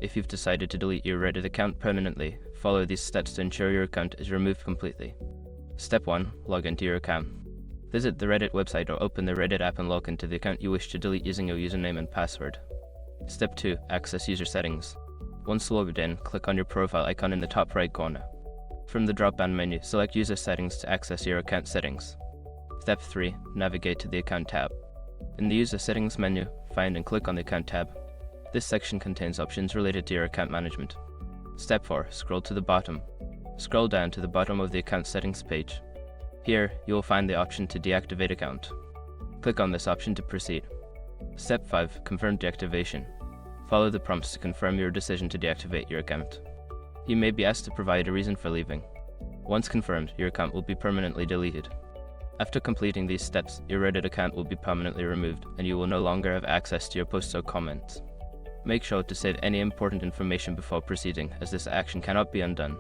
if you've decided to delete your Reddit account permanently, follow these steps to ensure your account is removed completely. Step 1. Log into your account. Visit the Reddit website or open the Reddit app and log into the account you wish to delete using your username and password. Step 2. Access user settings. Once logged in, click on your profile icon in the top right corner. From the drop-down menu, select User Settings to access your account settings. Step 3. Navigate to the Account tab. In the User Settings menu, find and click on the Account tab. This section contains options related to your account management. Step 4. Scroll to the bottom. Scroll down to the bottom of the Account Settings page. Here, you will find the option to deactivate account. Click on this option to proceed. Step 5. Confirm deactivation. Follow the prompts to confirm your decision to deactivate your account. You may be asked to provide a reason for leaving. Once confirmed, your account will be permanently deleted. After completing these steps, your Reddit account will be permanently removed, and you will no longer have access to your posts or comments. Make sure to save any important information before proceeding, as this action cannot be undone.